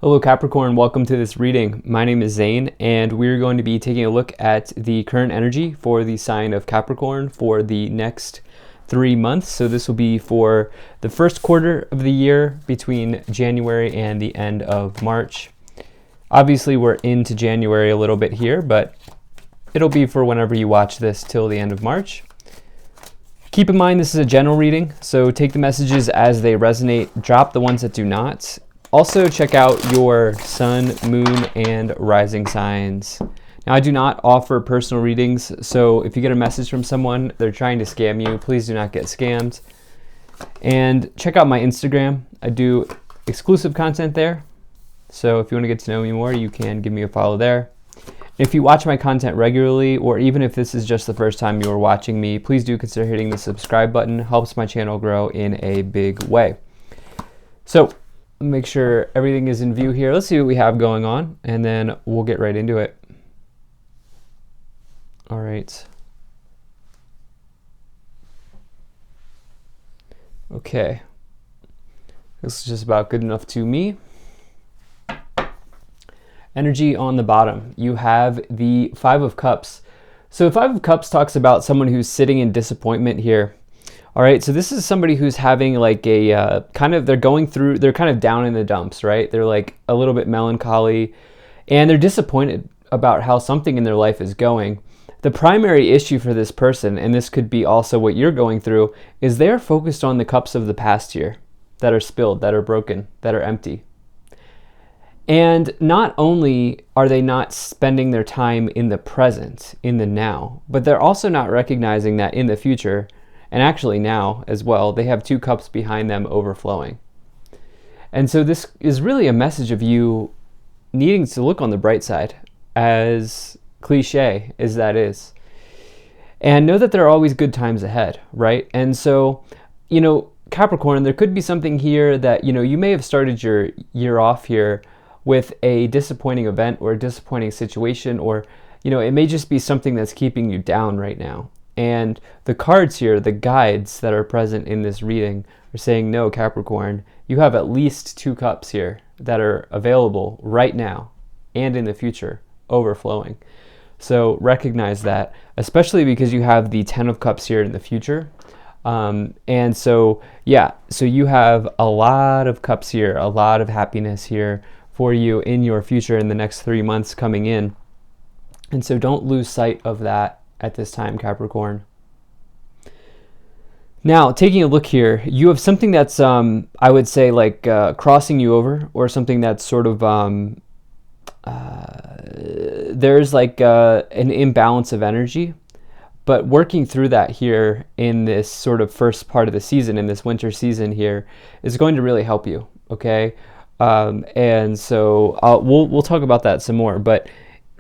Hello Capricorn, welcome to this reading. My name is Zane and we're going to be taking a look at the current energy for the sign of Capricorn for the next 3 months. So this will be for the first quarter of the year between January and the end of March. Obviously we're into January a little bit here, but it'll be for whenever you watch this till the end of March. Keep in mind this is a general reading, so take the messages as they resonate, drop the ones that do not. Also check out your sun, moon, and rising signs. Now I do not offer personal readings, so if you get a message from someone, they're trying to scam you, please do not get scammed. And check out my Instagram. I do exclusive content there, so if you want to get to know me more, you can give me a follow there. If you watch my content regularly, or even if this is just the first time you are watching me, please do consider hitting the subscribe button. It helps my channel grow in a big way. So make sure everything is in view here. Let's see what we have going on, and then we'll get right into it. All right. Okay. This is just about good enough to me. Energy on the bottom. You have the Five of Cups. So Five of Cups talks about someone who's sitting in disappointment here. All right, so this is somebody who's having like a they're kind of down in the dumps, right? They're like a little bit melancholy and they're disappointed about how something in their life is going. The primary issue for this person, and this could be also what you're going through, is they're focused on the cups of the past here that are spilled, that are broken, that are empty. And not only are they not spending their time in the present, in the now, but they're also not recognizing that in the future, and actually now as well, they have two cups behind them overflowing. And so this is really a message of you needing to look on the bright side, as cliche as that is. And know that there are always good times ahead, right? And so, Capricorn, there could be something here that, you may have started your year off here with a disappointing event or a disappointing situation, or, it may just be something that's keeping you down right now. And the cards here, the guides that are present in this reading, are saying, no, Capricorn, you have at least two cups here that are available right now and in the future, overflowing. So recognize that, especially because you have the Ten of Cups here in the future. And so you have a lot of cups here, a lot of happiness here for you in your future in the next 3 months coming in. And so don't lose sight of that at this time, Capricorn. Now, taking a look here, you have something that's, I would say, like crossing you over, or something that's sort of, there's like an imbalance of energy, but working through that here in this sort of first part of the season, in this winter season here, is going to really help you, okay? And so we'll talk about that some more, but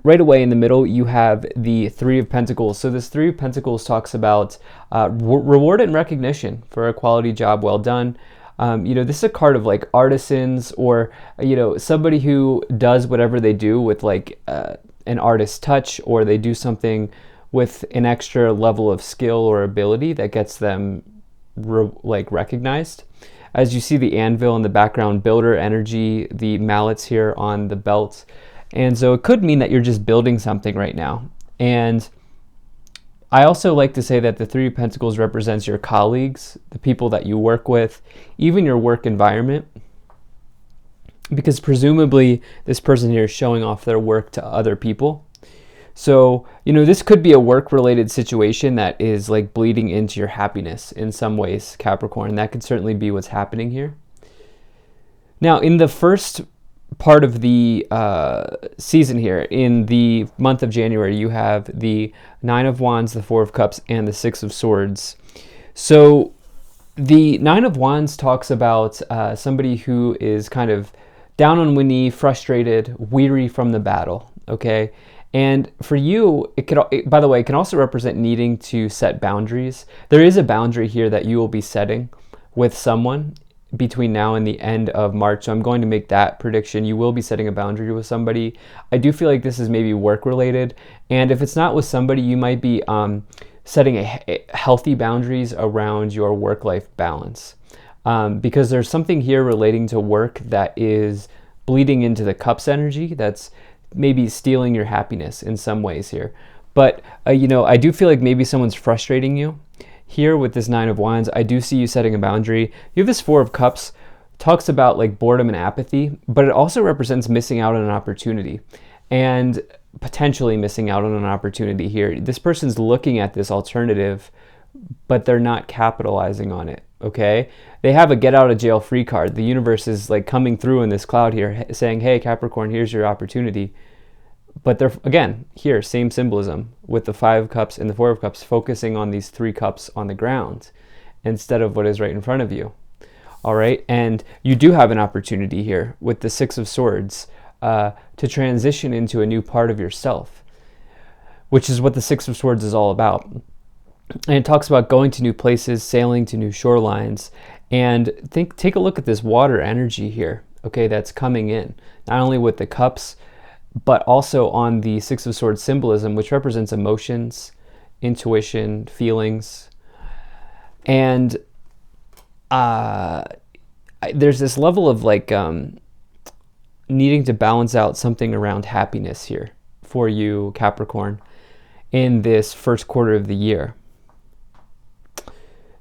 right away in the middle, you have the Three of Pentacles. So this Three of Pentacles talks about reward and recognition for a quality job well done. This is a card of like artisans, or, somebody who does whatever they do with like an artist touch, or they do something with an extra level of skill or ability that gets them recognized. As you see the anvil in the background, builder energy, the mallets here on the belt. And so it could mean that you're just building something right now. And I also like to say that the Three of Pentacles represents your colleagues, the people that you work with, even your work environment. Because presumably this person here is showing off their work to other people. So, this could be a work-related situation that is like bleeding into your happiness in some ways, Capricorn. That could certainly be what's happening here. Now, in the first part of the season here, in the month of January, you have the Nine of Wands, the Four of Cups, and the Six of Swords. So the Nine of Wands talks about somebody who is kind of down on one knee, frustrated, weary from the battle, okay? And for you, by the way, it can also represent needing to set boundaries. There is a boundary here that you will be setting with someone between now and the end of March. So I'm going to make that prediction. You will be setting a boundary with somebody. I do feel like this is maybe work related. And if it's not with somebody, you might be setting a healthy boundaries around your work-life balance. Because there's something here relating to work that is bleeding into the cups energy that's maybe stealing your happiness in some ways here. But, I do feel like maybe someone's frustrating you. Here with this Nine of Wands, I do see you setting a boundary. You have this Four of Cups, talks about like boredom and apathy, but it also represents missing out on an opportunity and potentially missing out on an opportunity here. This person's looking at this alternative, but they're not capitalizing on it, okay? They have a get out of jail free card. The universe is like coming through in this cloud here saying, hey, Capricorn, here's your opportunity. But they're, again, here, same symbolism with the Five of Cups and the Four of Cups, focusing on these three cups on the ground instead of what is right in front of you. All right, and you do have an opportunity here with the Six of Swords to transition into a new part of yourself, which is what the Six of Swords is all about. And it talks about going to new places, sailing to new shorelines, and take a look at this water energy here, okay, that's coming in, not only with the cups, but also on the Six of Swords symbolism, which represents emotions, intuition, feelings. And there's this level of like needing to balance out something around happiness here for you, Capricorn, in this first quarter of the year.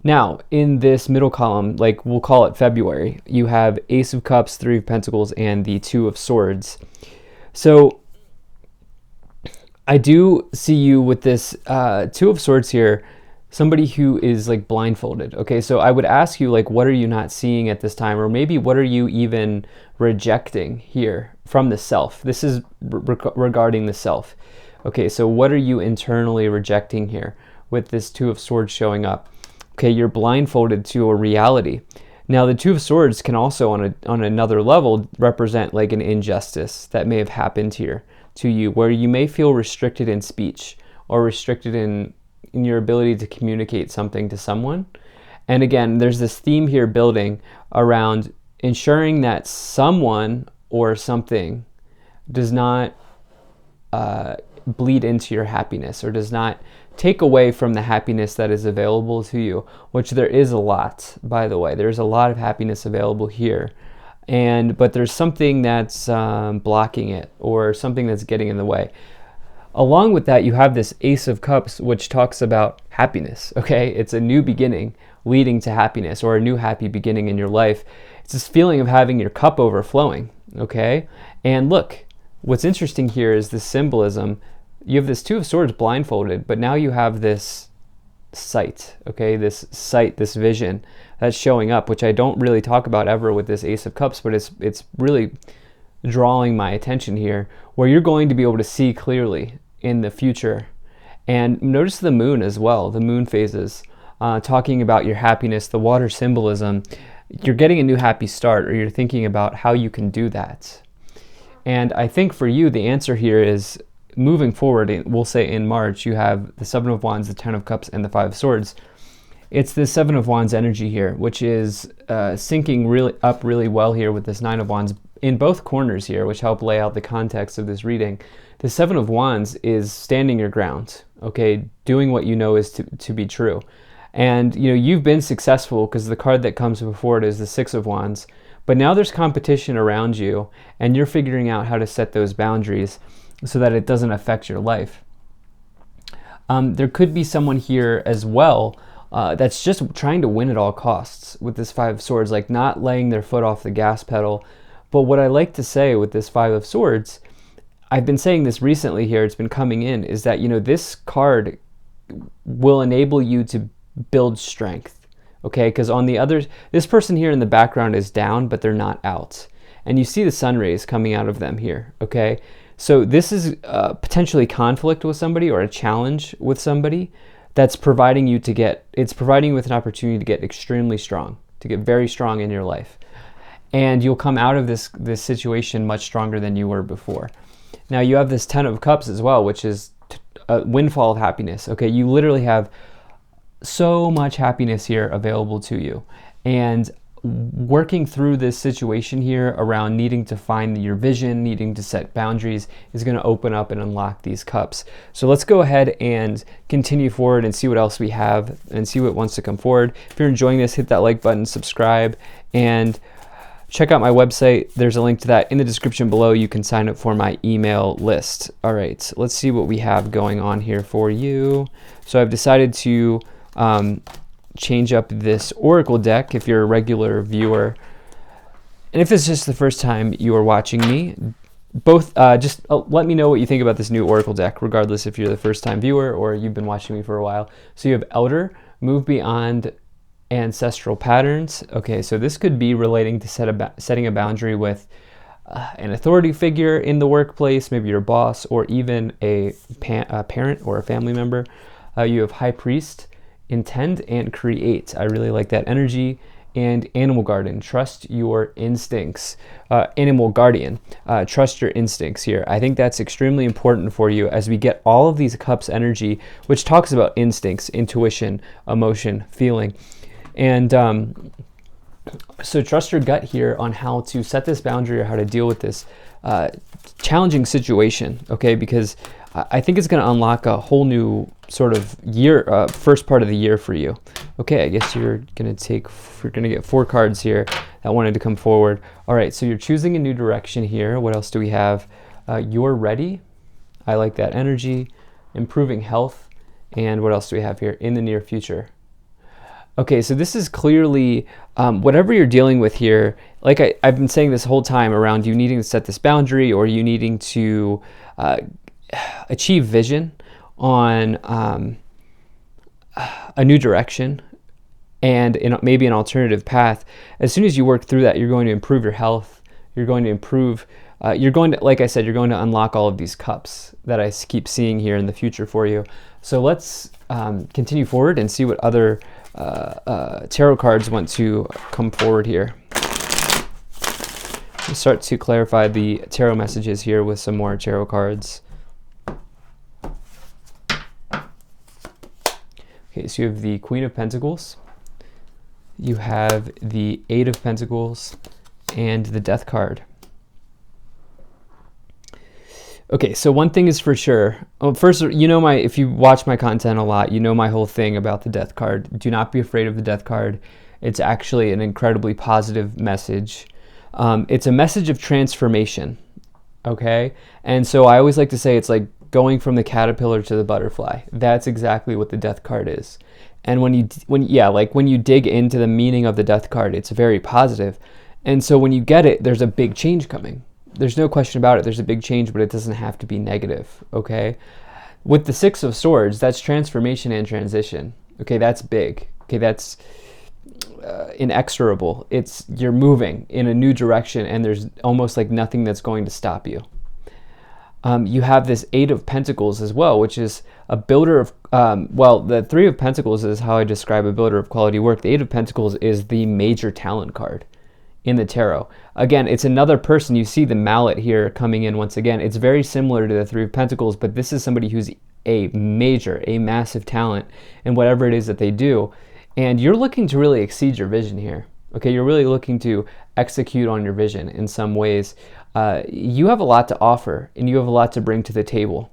Now, in this middle column, like we'll call it February, you have Ace of Cups, Three of Pentacles, and the Two of Swords. So I do see you with this Two of Swords here, somebody who is like blindfolded. Okay, so I would ask you, like, what are you not seeing at this time? Or maybe what are you even rejecting here from the self? This is regarding the self. Okay, so what are you internally rejecting here with this Two of Swords showing up? Okay, you're blindfolded to a reality. Now, the Two of Swords can also, on another level, represent like an injustice that may have happened here to you, where you may feel restricted in speech or restricted in your ability to communicate something to someone. And again, there's this theme here building around ensuring that someone or something does not bleed into your happiness or does not take away from the happiness that is available to you, which there is a lot, by the way. There's a lot of happiness available here. But there's something that's blocking it or something that's getting in the way. Along with that, you have this Ace of Cups, which talks about happiness, okay? It's a new beginning leading to happiness, or a new happy beginning in your life. It's this feeling of having your cup overflowing, okay? And look, what's interesting here is this symbolism. You have this Two of Swords blindfolded, but now you have this sight, okay? This sight, this vision that's showing up, which I don't really talk about ever with this Ace of Cups, but it's really drawing my attention here, where you're going to be able to see clearly in the future. And notice the moon as well, the moon phases, talking about your happiness, the water symbolism. You're getting a new happy start, or you're thinking about how you can do that. And I think for you, the answer here is moving forward. We'll say in March, you have the Seven of Wands, the Ten of Cups, and the Five of Swords. It's the Seven of Wands energy here, which is syncing really well here with this Nine of Wands in both corners here, which help lay out the context of this reading. The Seven of Wands is standing your ground, okay, doing what you know is to be true. And you've been successful because the card that comes before it is the Six of Wands. But now there's competition around you, and you're figuring out how to set those boundaries so that it doesn't affect your life. There could be someone here as well that's just trying to win at all costs with this Five of Swords, like not laying their foot off the gas pedal. But what I like to say with this Five of Swords, I've been saying this recently here, it's been coming in, is that, this card will enable you to build strength, okay? Because on the other, this person here in the background is down, but they're not out. And you see the sun rays coming out of them here, okay? So this is potentially conflict with somebody or a challenge with somebody that's providing you it's providing you with an opportunity to get extremely strong, to get very strong in your life. And you'll come out of this situation much stronger than you were before. Now you have this Ten of Cups as well, which is a windfall of happiness. Okay, you literally have so much happiness here available to you. And working through this situation here around needing to find your vision, needing to set boundaries, is going to open up and unlock these cups. So let's go ahead and continue forward and see what else we have and see what wants to come forward. If you're enjoying this, hit that like button, subscribe, and check out my website. There's a link to that in the description below. You can sign up for my email list. All right, let's see what we have going on here for you. So I've decided to change up this oracle deck if you're a regular viewer. And if it's just the first time you are watching me, just let me know what you think about this new oracle deck, regardless if you're the first time viewer or you've been watching me for a while. So you have Elder, Move Beyond Ancestral Patterns. Okay, so this could be relating to setting a boundary with an authority figure in the workplace, maybe your boss, or even a parent or a family member. You have High Priest, Intend and Create. I really like that energy. And Animal Garden, trust your instincts. Animal Guardian, trust your instincts here. I think that's extremely important for you as we get all of these cups energy, which talks about instincts, intuition, emotion, feeling. And so trust your gut here on how to set this boundary or how to deal with this challenging situation, okay? Because I think it's going to unlock a whole new sort of year, first part of the year for you. Okay, I guess you're going to get 4 cards here that wanted to come forward. All right, so you're choosing a new direction here. What else do we have? You're ready. I like that energy. Improving health. And what else do we have here? In the near future. Okay, so this is clearly whatever you're dealing with here. Like I've been saying this whole time around you needing to set this boundary or you needing to achieve vision on a new direction and maybe an alternative path. As soon as you work through that, you're going to improve your health. You're going to improve, like I said, you're going to unlock all of these cups that I keep seeing here in the future for you. So let's continue forward and see what other tarot cards want to come forward here. We'll start to clarify the tarot messages here with some more tarot cards. Okay, so you have the Queen of Pentacles, you have the Eight of Pentacles, and the Death card. Okay, so one thing is for sure. Well, first, if you watch my content a lot, you know my whole thing about the Death card. Do not be afraid of the Death card. It's actually an incredibly positive message. It's a message of transformation, okay? And so I always like to say it's like going from the caterpillar to the butterfly. That's exactly what the Death card is. And when you dig into the meaning of the Death card, it's very positive. And so when you get it, there's a big change coming. There's no question about it. There's a big change, but it doesn't have to be negative, okay? With the Six of Swords, that's transformation and transition. Okay, that's big. Okay, that's inexorable. You're moving in a new direction, and there's almost like nothing that's going to stop you. You have this Eight of Pentacles as well, which is a builder of, the Three of Pentacles is how I describe a builder of quality work. The Eight of Pentacles is the major talent card in the tarot. Again, it's another person. You see the mallet here coming in once again. It's very similar to the Three of Pentacles, but this is somebody who's a massive talent in whatever it is that they do. And you're looking to really exceed your vision here. Okay, you're really looking to execute on your vision in some ways. You have a lot to offer, and you have a lot to bring to the table.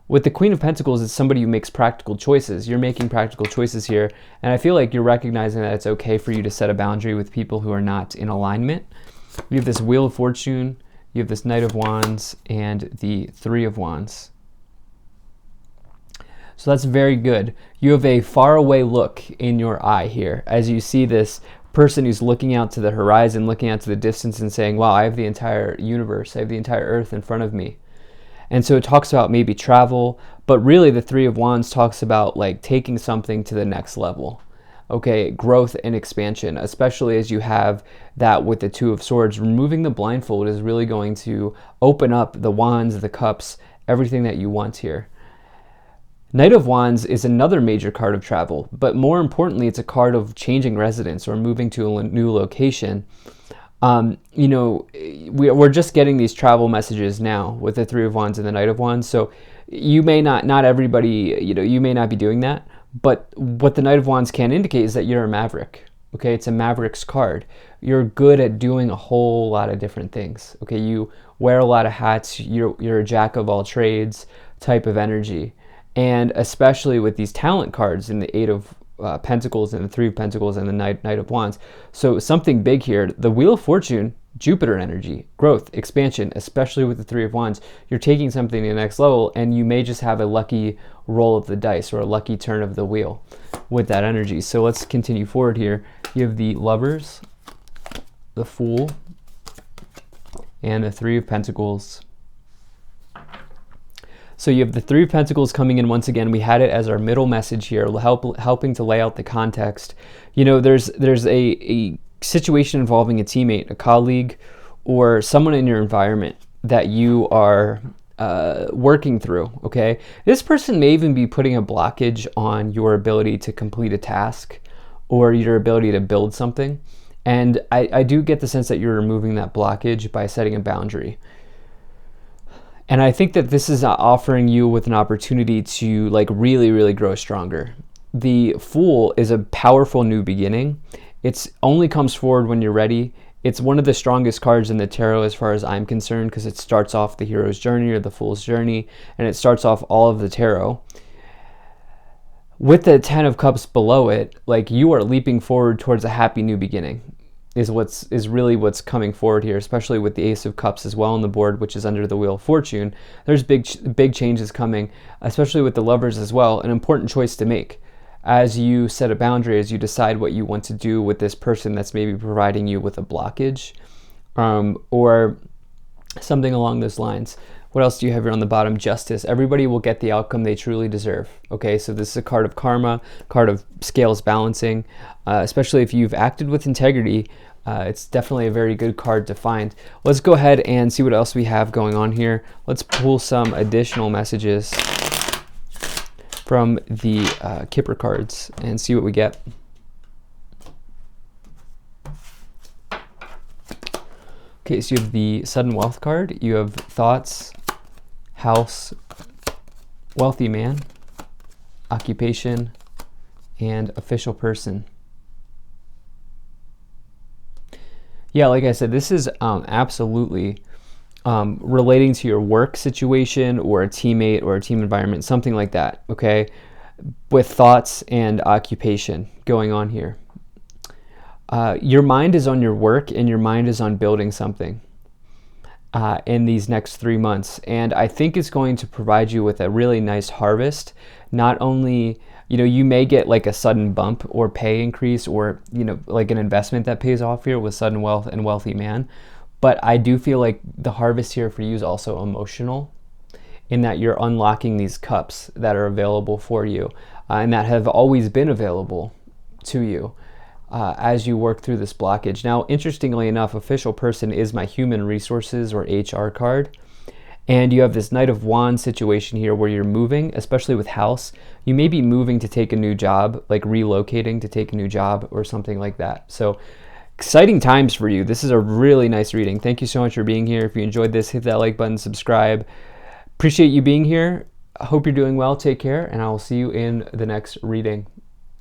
With the Queen of Pentacles, it's somebody who makes practical choices. You're making practical choices here, and I feel like you're recognizing that it's okay for you to set a boundary with people who are not in alignment. You have this Wheel of Fortune, you have this Knight of Wands, and the Three of Wands. So that's very good. You have a faraway look in your eye here as you see this person who's looking out to the horizon, looking out to the distance and saying, wow, I have the entire universe, I have the entire earth in front of me. And so it talks about maybe travel, but really the Three of Wands talks about like taking something to the next level. Okay, growth and expansion, especially as you have that with the Two of Swords. Removing the blindfold is really going to open up the wands, the cups, everything that you want here. Knight of Wands is another major card of travel, but more importantly, it's a card of changing residence or moving to a new location. We're just getting these travel messages now with the Three of Wands and the Knight of Wands. So you may not everybody, you may not be doing that, but what the Knight of Wands can indicate is that you're a maverick. Okay, it's a Maverick's card. You're good at doing a whole lot of different things. Okay, you wear a lot of hats. You're a jack of all trades type of energy. And especially with these talent cards in the Eight of Pentacles and the Three of Pentacles and the Knight of Wands. So something big here. The Wheel of Fortune, Jupiter energy, growth, expansion, especially with the Three of Wands. You're taking something to the next level, and you may just have a lucky roll of the dice or a lucky turn of the wheel with that energy. So let's continue forward here. You have the Lovers, the Fool, and the Three of Pentacles. So you have the Three of Pentacles coming in once again. We had it as our middle message here, helping to lay out the context. You know, there's a situation involving a teammate, a colleague, or someone in your environment that you are working through, okay? This person may even be putting a blockage on your ability to complete a task or your ability to build something. And I do get the sense that you're removing that blockage by setting a boundary. And I think that this is offering you with an opportunity to like really, really grow stronger. The Fool is a powerful new beginning. It's only comes forward when you're ready. It's one of the strongest cards in the tarot as far as I'm concerned, because it starts off the hero's journey or the fool's journey, and it starts off all of the tarot. With the Ten of Cups below it, like you are leaping forward towards a happy new beginning. Is really what's coming forward here, especially with the Ace of Cups as well on the board, which is under the Wheel of Fortune. There's big changes coming, especially with the Lovers as well. An important choice to make as you set a boundary, as you decide what you want to do with this person that's maybe providing you with a blockage, or something along those lines. What else do you have here on the bottom? Justice. Everybody will get the outcome they truly deserve. Okay, so this is a card of karma, card of scales balancing, especially if you've acted with integrity. It's definitely a very good card to find. Let's go ahead and see what else we have going on here. Let's pull some additional messages from the Kipper cards and see what we get. Okay, so you have the Sudden Wealth card. You have Thoughts, House, Wealthy Man, Occupation, and Official Person. Yeah, like I said, this is absolutely relating to your work situation or a teammate or a team environment, something like that, okay? With thoughts and occupation going on here. Your mind is on your work and your mind is on building something in these next 3 months. And I think it's going to provide you with a really nice harvest. Not only, you know, you may get like a sudden bump or pay increase or, you know, like an investment that pays off here with Sudden Wealth and Wealthy Man. But I do feel like the harvest here for you is also emotional, in that you're unlocking these cups that are available for you and that have always been available to you as you work through this blockage. Now, interestingly enough, Official Person is my Human Resources or HR card. And you have this Knight of Wands situation here where you're moving, especially with House. You may be moving to take a new job, like relocating to take a new job or something like that. So exciting times for you. This is a really nice reading. Thank you so much for being here. If you enjoyed this, hit that like button, subscribe. Appreciate you being here. I hope you're doing well. Take care, and I will see you in the next reading.